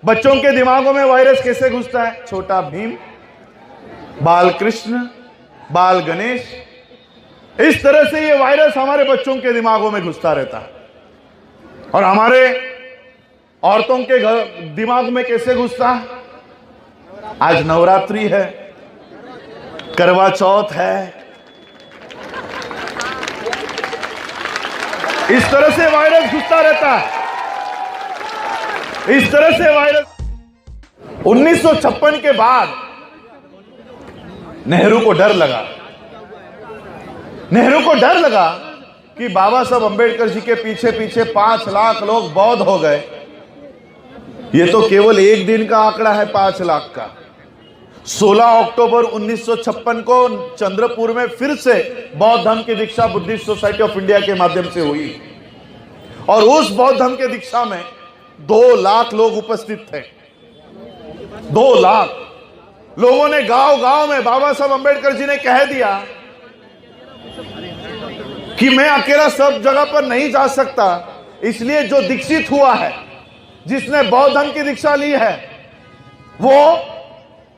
बच्चों के दिमागों में वायरस कैसे घुसता है? छोटा भीम, बाल कृष्ण, बाल गणेश, इस तरह से ये वायरस हमारे बच्चों के दिमागों में घुसता रहता है। और हमारे औरतों के दिमाग में कैसे घुसता है? आज नवरात्रि है, करवा चौथ है, इस तरह से वायरस घुसता रहता है। इस तरह से वायरस 1956 के बाद नेहरू को डर लगा कि बाबा साहब अंबेडकर जी के पीछे पीछे 5 लाख लोग बौद्ध हो गए। ये तो केवल एक दिन का आंकड़ा है 5 लाख का। 16 अक्टूबर 1956 को चंद्रपुर में फिर से बौद्ध धर्म की दीक्षा बुद्धिस्ट सोसाइटी ऑफ इंडिया के माध्यम से हुई और उस बौद्ध धर्म के दीक्षा में 2 लाख लोग उपस्थित थे। 2 लाख लोगों ने गांव गांव में बाबा साहब अंबेडकर जी ने कह दिया कि मैं अकेला सब जगह पर नहीं जा सकता, इसलिए जो दीक्षित हुआ है, जिसने बौद्ध धर्म की दीक्षा ली है, वो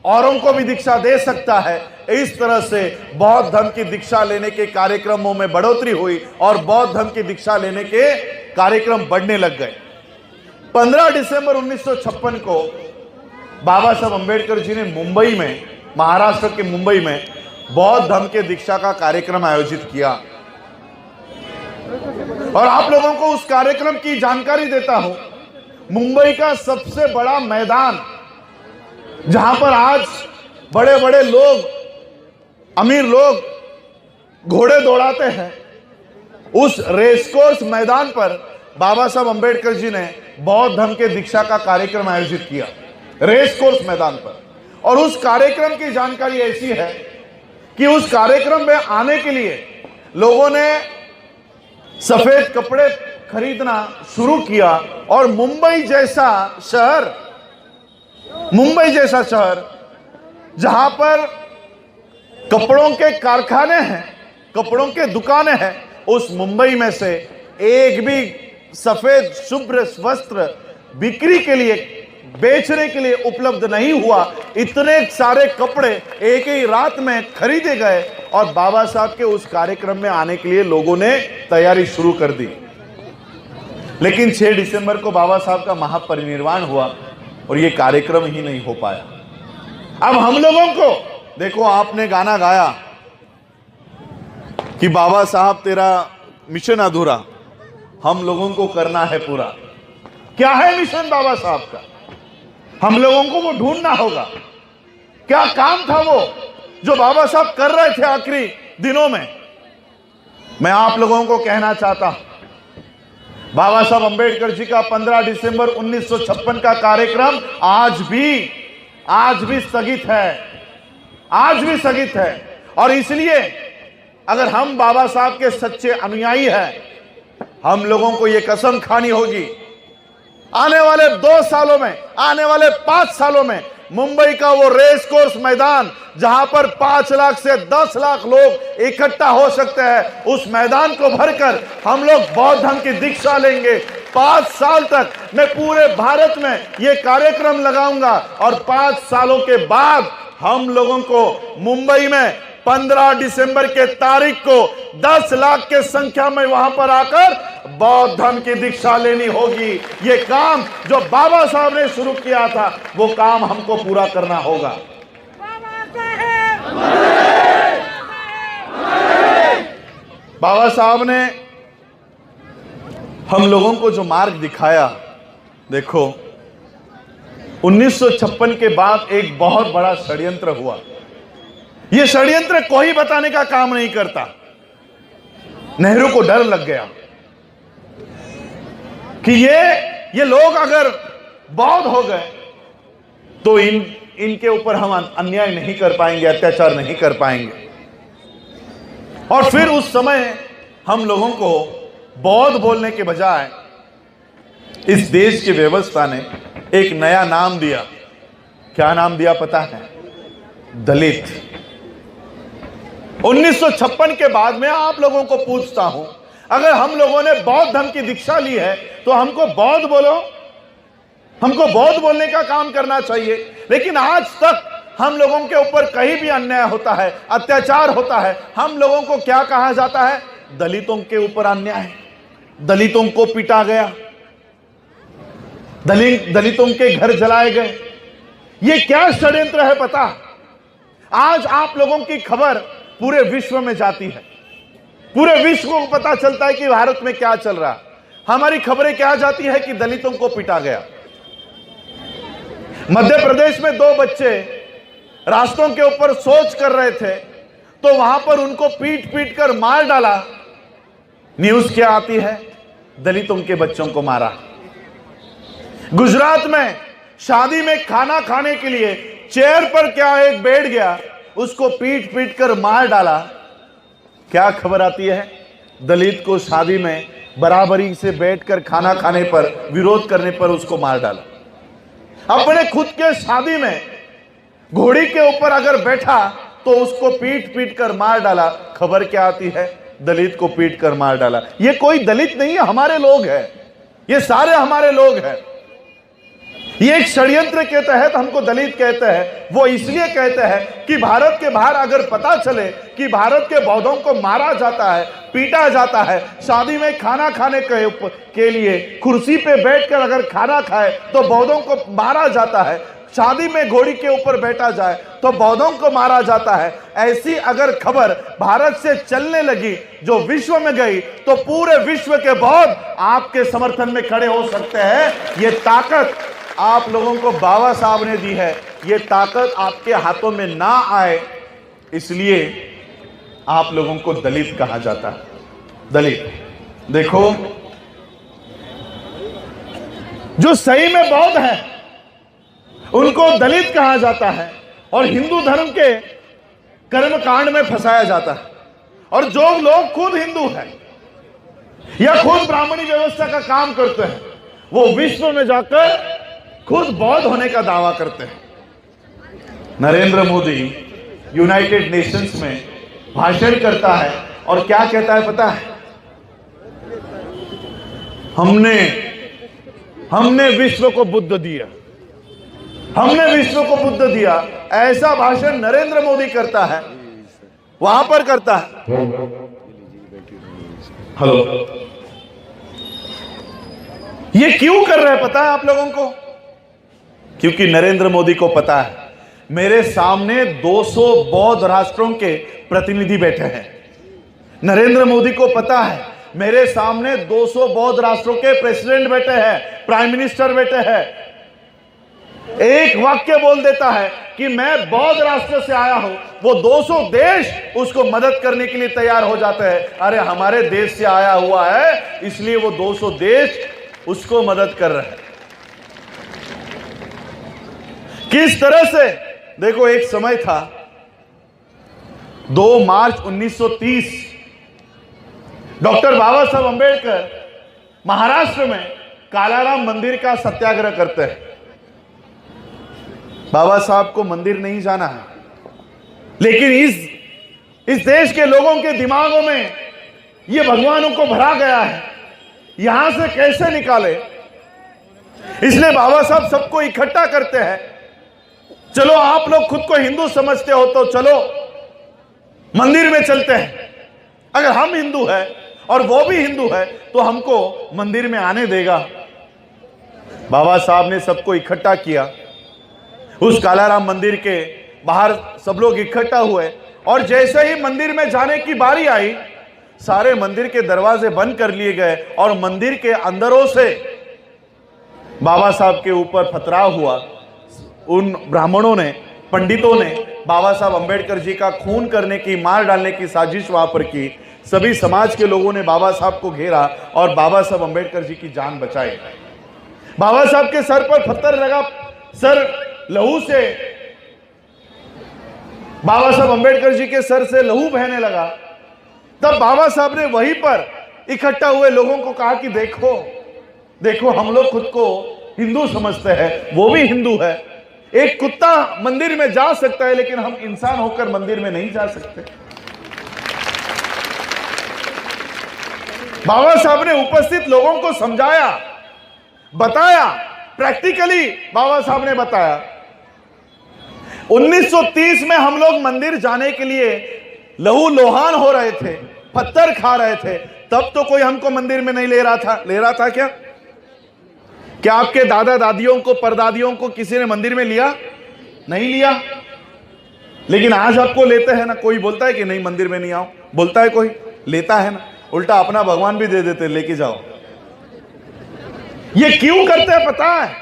औरों को भी दीक्षा दे सकता है। इस तरह से बौद्ध धर्म की दीक्षा लेने के कार्यक्रमों में बढ़ोतरी हुई और बौद्ध धर्म की दीक्षा लेने के कार्यक्रम बढ़ने लग गए। 15 दिसंबर 1956 को बाबा साहब अंबेडकर जी ने मुंबई में, महाराष्ट्र के मुंबई में बौद्ध धर्म के दीक्षा का कार्यक्रम आयोजित किया। और आप लोगों को उस कार्यक्रम की जानकारी देता हूं। मुंबई का सबसे बड़ा मैदान, जहां पर आज बड़े बड़े लोग, अमीर लोग घोड़े दौड़ाते हैं, उस रेसकोर्स मैदान पर बाबा साहब अंबेडकर जी ने बौद्ध धर्म के दीक्षा का कार्यक्रम आयोजित किया, रेसकोर्स मैदान पर। और उस कार्यक्रम की जानकारी ऐसी है कि उस कार्यक्रम में आने के लिए लोगों ने सफेद कपड़े खरीदना शुरू किया और मुंबई जैसा शहर जहां पर कपड़ों के कारखाने हैं, कपड़ों के दुकानें हैं, उस मुंबई में से एक भी सफेद शुभ्र वस्त्र बिक्री के लिए, बेचने के लिए उपलब्ध नहीं हुआ। इतने सारे कपड़े एक ही रात में खरीदे गए और बाबा साहब के उस कार्यक्रम में आने के लिए लोगों ने तैयारी शुरू कर दी। लेकिन 6 दिसंबर को बाबा साहब का महापरिनिर्वाण हुआ और यह कार्यक्रम ही नहीं हो पाया। अब हम लोगों को देखो, आपने गाना गाया कि बाबा साहब तेरा मिशन अधूरा, हम लोगों को करना है पूरा। क्या है मिशन बाबा साहब का? हम लोगों को वो ढूंढना होगा। क्या काम था वो जो बाबा साहब कर रहे थे आखिरी दिनों में? मैं आप लोगों को कहना चाहता हूं, बाबा साहब अंबेडकर जी का 15 दिसंबर 1956 का कार्यक्रम आज भी स्थगित है। और इसलिए अगर हम बाबा साहब के सच्चे अनुयायी हैं, हम लोगों को यह कसम खानी होगी, आने वाले 2 सालों में, आने वाले 5 सालों में मुंबई का वो रेस कोर्स मैदान जहां पर 5 लाख से 10 लाख लोग इकट्ठा हो सकते हैं, उस मैदान को भरकर हम लोग बौद्ध धर्म की दीक्षा लेंगे। 5 साल तक मैं पूरे भारत में ये कार्यक्रम लगाऊंगा और 5 सालों के बाद हम लोगों को मुंबई में 15 दिसंबर के तारीख को 10 लाख के संख्या में वहां पर आकर बौद्ध धर्म की दीक्षा लेनी होगी। ये काम जो बाबा साहब ने शुरू किया था, वो काम हमको पूरा करना होगा। बाबा साहब ने हम लोगों को जो मार्ग दिखाया, देखो 1956 के बाद एक बहुत बड़ा षड्यंत्र हुआ। यह षड्यंत्र कोई बताने का काम नहीं करता। नेहरू को डर लग गया कि ये लोग अगर बौद्ध हो गए तो इनके ऊपर हम अन्याय नहीं कर पाएंगे, अत्याचार नहीं कर पाएंगे। और फिर उस समय हम लोगों को बौद्ध बोलने के बजाय इस देश की व्यवस्था ने एक नया नाम दिया। क्या नाम दिया पता है? दलित। 1956 के बाद मैं आप लोगों को पूछता हूं, अगर हम लोगों ने बौद्ध धर्म की दीक्षा ली है तो हमको बौद्ध बोलो, हमको बहुत बोलने का काम करना चाहिए, लेकिन आज तक हम लोगों के ऊपर कहीं भी अन्याय होता है, अत्याचार होता है, हम लोगों को क्या कहा जाता है? दलितों के ऊपर अन्याय, दलितों को पीटा गया, दलितों के घर जलाए गए। ये क्या षड्यंत्र है पता? आज आप लोगों की खबर पूरे विश्व में जाती है, पूरे विश्व को पता चलता है कि भारत में क्या चल रहा है। हमारी खबरें क्या जाती है कि दलितों को पीटा गया। मध्य प्रदेश में 2 बच्चे रास्तों के ऊपर शौच कर रहे थे, तो वहां पर उनको पीट पीट कर मार डाला। न्यूज क्या आती है? दलितों के बच्चों को मारा। गुजरात में शादी में खाना खाने के लिए चेयर पर क्या एक बैठ गया, उसको पीट पीट कर मार डाला। क्या खबर आती है? दलित को शादी में बराबरी से बैठकर खाना खाने पर, विरोध करने पर उसको मार डाला। अपने खुद के शादी में घोड़ी के ऊपर अगर बैठा तो उसको पीट पीट कर मार डाला। खबर क्या आती है? दलित को पीट कर मार डाला। ये कोई दलित नहीं है, हमारे लोग हैं, ये सारे हमारे लोग हैं। ये एक षड्यंत्र के तहत हमको दलित कहते हैं। वो इसलिए कहते हैं कि भारत के बाहर अगर पता चले कि भारत के बौद्धों को मारा जाता है, पीटा जाता है, शादी में खाना खाने के लिए कुर्सी पे बैठकर अगर खाना खाए तो बौद्धों को मारा जाता है, शादी में घोड़ी के ऊपर बैठा जाए तो बौद्धों को मारा जाता है। ऐसी अगर खबर भारत से चलने लगी जो विश्व में गई, तो पूरे विश्व के बौद्ध आपके समर्थन में खड़े हो सकते हैं। ये ताकत आप लोगों को बाबा साहब ने दी है, ये ताकत आपके हाथों में ना आए, इसलिए आप लोगों को दलित कहा जाता है। दलित देखो, जो सही में बौद्ध है उनको दलित कहा जाता है, और हिंदू धर्म के कर्मकांड में फंसाया जाता है। और जो लोग खुद हिंदू हैं या खुद ब्राह्मणी व्यवस्था का काम करते हैं, वो विश्व में जाकर खुद बौद्ध होने का दावा करते हैं। नरेंद्र मोदी यूनाइटेड नेशंस में भाषण करता है और क्या कहता है पता है? हमने विश्व को बुद्ध दिया, हमने विश्व को बुद्ध दिया। ऐसा भाषण नरेंद्र मोदी करता है, वहां पर करता है। हेलो, ये क्यों कर रहे हैं पता है आप लोगों को? क्योंकि नरेंद्र मोदी को पता है मेरे सामने 200 बौद्ध राष्ट्रों के प्रतिनिधि बैठे हैं। नरेंद्र मोदी को पता है मेरे सामने 200 बौद्ध राष्ट्रों के प्रेसिडेंट बैठे हैं, प्राइम मिनिस्टर बैठे हैं। एक वाक्य बोल देता है कि मैं बौद्ध राष्ट्र से आया हूं, वो 200 देश उसको मदद करने के लिए तैयार हो जाते हैं। अरे हमारे देश से आया हुआ है, इसलिए वो 200 देश उसको मदद कर रहे हैं। किस तरह से? देखो, एक समय था 2 मार्च 1930, डॉक्टर बाबा साहब अंबेडकर महाराष्ट्र में कालाराम मंदिर का सत्याग्रह करते हैं। बाबा साहब को मंदिर नहीं जाना है, लेकिन इस देश के लोगों के दिमागों में ये भगवानों को भरा गया है, यहां से कैसे निकाले। इसलिए बाबा साहब सबको इकट्ठा करते हैं। चलो, आप लोग खुद को हिंदू समझते हो तो चलो मंदिर में चलते हैं। अगर हम हिंदू हैं और वो भी हिंदू है तो हमको मंदिर में आने देगा। बाबा साहब ने सबको इकट्ठा किया। उस कालाराम मंदिर के बाहर सब लोग इकट्ठा हुए, और जैसे ही मंदिर में जाने की बारी आई, सारे मंदिर के दरवाजे बंद कर लिए गए और मंदिर के अंदरों से बाबा साहब के ऊपर पथराव हुआ। उन ब्राह्मणों ने, पंडितों ने बाबा साहब अंबेडकर जी का खून करने की, मार डालने की साजिश वहां पर की। सभी समाज के लोगों ने बाबा साहब को घेरा और बाबा साहब अंबेडकर जी की जान बचाई। बाबा साहब के सर पर पत्थर लगा, सर लहू से, बाबा साहब अंबेडकर जी के सर से लहू बहने लगा। तब बाबा साहब ने वहीं पर इकट्ठा हुए लोगों को कहा कि देखो देखो, हम लोग खुद को हिंदू समझते हैं, वो भी हिंदू है। एक कुत्ता मंदिर में जा सकता है, लेकिन हम इंसान होकर मंदिर में नहीं जा सकते। बाबा साहब ने उपस्थित लोगों को समझाया, बताया प्रैक्टिकली बाबा साहब ने बताया। 1930 में हम लोग मंदिर जाने के लिए लहू लोहान हो रहे थे, पत्थर खा रहे थे, तब तो कोई हमको मंदिर में नहीं ले रहा था। ले रहा था क्या? क्या आपके दादा दादियों को, परदादियों को किसी ने मंदिर में लिया? नहीं लिया। लेकिन आज आपको लेते हैं ना। कोई बोलता है कि नहीं मंदिर में नहीं आओ? बोलता है कोई? लेता है ना। उल्टा अपना भगवान भी दे देते, लेके जाओ। ये क्यों करते हैं पता है?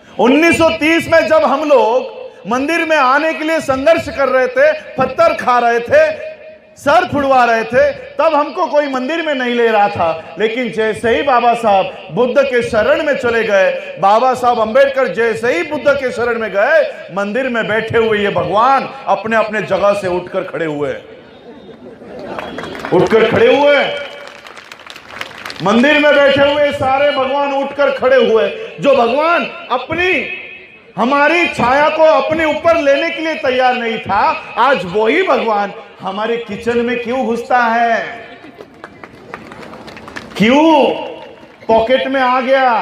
1930 में जब हम लोग मंदिर में आने के लिए संघर्ष कर रहे थे, पत्थर खा रहे थे, सर फुड़वा रहे थे, तब हमको कोई मंदिर में नहीं ले रहा था। लेकिन जैसे ही बाबा साहब बुद्ध के शरण में चले गए, बाबा साहब अंबेडकर जैसे ही बुद्ध के शरण में गए, मंदिर में बैठे हुए ये भगवान अपने अपने जगह से उठकर खड़े हुए। मंदिर में बैठे हुए सारे भगवान उठकर खड़े हुए। जो भगवान अपनी हमारी छाया को अपने ऊपर लेने के लिए तैयार नहीं था, आज वही भगवान हमारे किचन में क्यों घुसता है? क्यों पॉकेट में आ गया?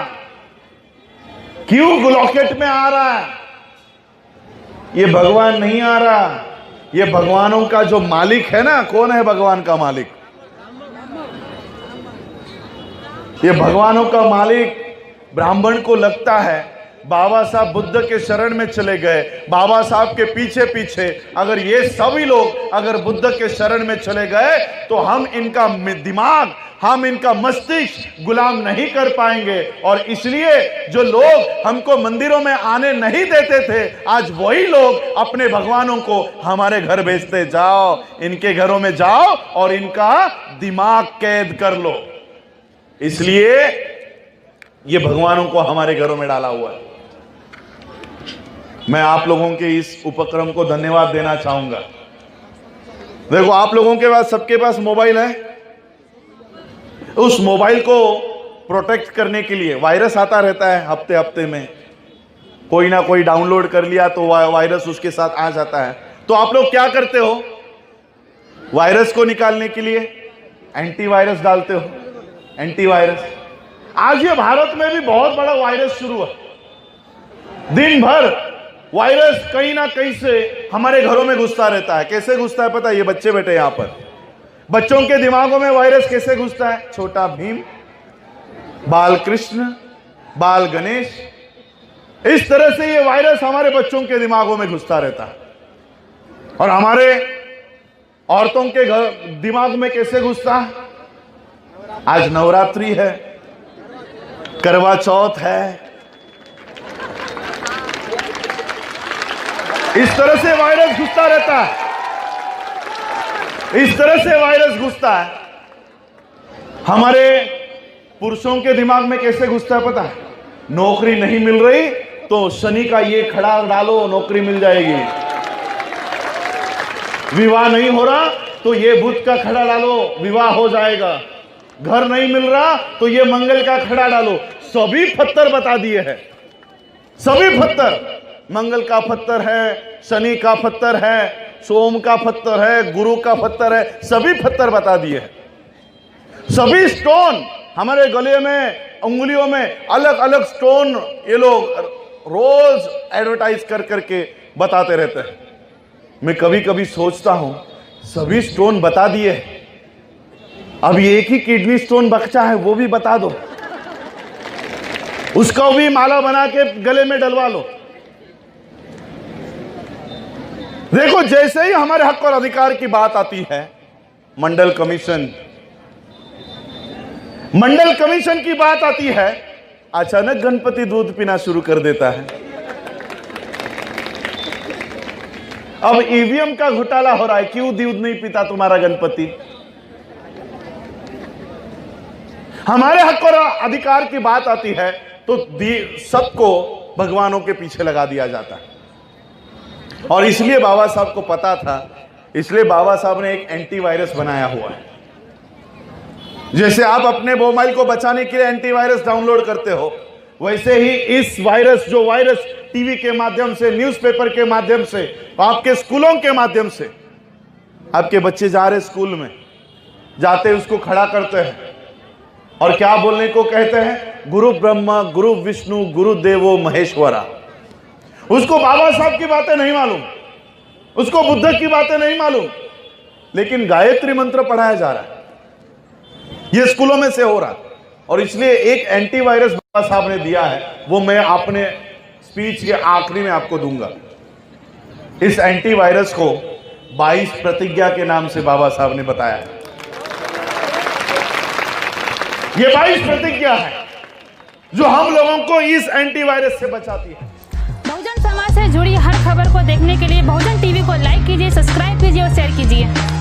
क्यों लॉकेट में आ रहा है? ये भगवान नहीं आ रहा। ये भगवानों का जो मालिक है ना, कौन है भगवान का मालिक? ये भगवानों का मालिक ब्राह्मण को लगता है बाबा साहब बुद्ध के शरण में चले गए, बाबा साहब के पीछे पीछे अगर ये सभी लोग अगर बुद्ध के शरण में चले गए तो हम इनका दिमाग, हम इनका मस्तिष्क गुलाम नहीं कर पाएंगे। और इसलिए जो लोग हमको मंदिरों में आने नहीं देते थे, आज वही लोग अपने भगवानों को हमारे घर भेजते। जाओ इनके घरों में जाओ और इनका दिमाग कैद कर लो। इसलिए ये भगवानों को हमारे घरों में डाला हुआ है। मैं आप लोगों के इस उपक्रम को धन्यवाद देना चाहूंगा। देखो, आप लोगों के पास, सबके पास मोबाइल है। उस मोबाइल को प्रोटेक्ट करने के लिए वायरस आता रहता है हफ्ते हफ्ते में। कोई ना कोई डाउनलोड कर लिया तो वायरस उसके साथ आ जाता है। तो आप लोग क्या करते हो? वायरस को निकालने के लिए एंटीवायरस डालते हो। एंटीवायरस आज ये भारत में भी बहुत बड़ा वायरस शुरू है। दिन भर वायरस कहीं ना कहीं से हमारे घरों में घुसता रहता है। कैसे घुसता है पता है? ये बच्चे बैठे यहां पर, बच्चों के दिमागों में वायरस कैसे घुसता है? छोटा भीम, बाल कृष्ण, बाल गणेश, इस तरह से ये वायरस हमारे बच्चों के दिमागों में घुसता रहता है। और हमारे औरतों के दिमाग में कैसे घुसता है? आज नवरात्रि है, करवा चौथ है, इस तरह से वायरस घुसता रहता है। इस तरह से वायरस घुसता है। हमारे पुरुषों के दिमाग में कैसे घुसता है पता है? नौकरी नहीं मिल रही तो शनि का ये खड़ा डालो, नौकरी मिल जाएगी। विवाह नहीं हो रहा तो ये बुध का खड़ा डालो, विवाह हो जाएगा। घर नहीं मिल रहा तो ये मंगल का खड़ा डालो। सभी पत्थर बता दिए हैं, सभी पत्थर। मंगल का पत्थर है, शनि का पत्थर है, सोम का पत्थर है, गुरु का पत्थर है, सभी पत्थर बता दिए हैं। सभी स्टोन हमारे गले में, उंगलियों में अलग अलग स्टोन ये लोग रोज एडवर्टाइज कर करके बताते रहते हैं। मैं कभी कभी सोचता हूं, सभी स्टोन बता दिए, अब एक ही किडनी स्टोन बचा है, वो भी बता दो, उसका भी माला बना के गले में डलवा लो। देखो, जैसे ही हमारे हक और अधिकार की बात आती है, मंडल कमीशन की बात आती है, अचानक गणपति दूध पीना शुरू कर देता है। अब ईवीएम का घोटाला हो रहा है, क्यों दूध नहीं पीता तुम्हारा गणपति? हमारे हक और अधिकार की बात आती है तो सबको भगवानों के पीछे लगा दिया जाता है। और इसलिए बाबा साहब को पता था, इसलिए बाबा साहब ने एक एंटीवायरस बनाया हुआ है। जैसे आप अपने मोबाइल को बचाने के लिए एंटीवायरस डाउनलोड करते हो, वैसे ही इस वायरस, जो वायरस टीवी के माध्यम से, न्यूज़पेपर के माध्यम से, आपके स्कूलों के माध्यम से, आपके बच्चे जा रहे स्कूल में, जाते उसको खड़ा करते हैं, और क्या बोलने को कहते हैं? गुरु ब्रह्मा गुरु विष्णु गुरु देवो महेश्वरा। उसको बाबा साहब की बातें नहीं मालूम, उसको बुद्ध की बातें नहीं मालूम, लेकिन गायत्री मंत्र पढ़ाया जा रहा है, ये स्कूलों में से हो रहा है। और इसलिए एक एंटीवायरस बाबा साहब ने दिया है, वो मैं अपने स्पीच के आखिरी में आपको दूंगा। इस एंटीवायरस को 22 प्रतिज्ञा के नाम से बाबा साहब ने बताया। ये 22 प्रतिज्ञा है जो हम लोगों को इस एंटीवायरस से बचाती है। बहुजन समाज से जुड़ी हर खबर को देखने के लिए बहुजन टीवी को लाइक कीजिए, सब्सक्राइब कीजिए और शेयर कीजिए।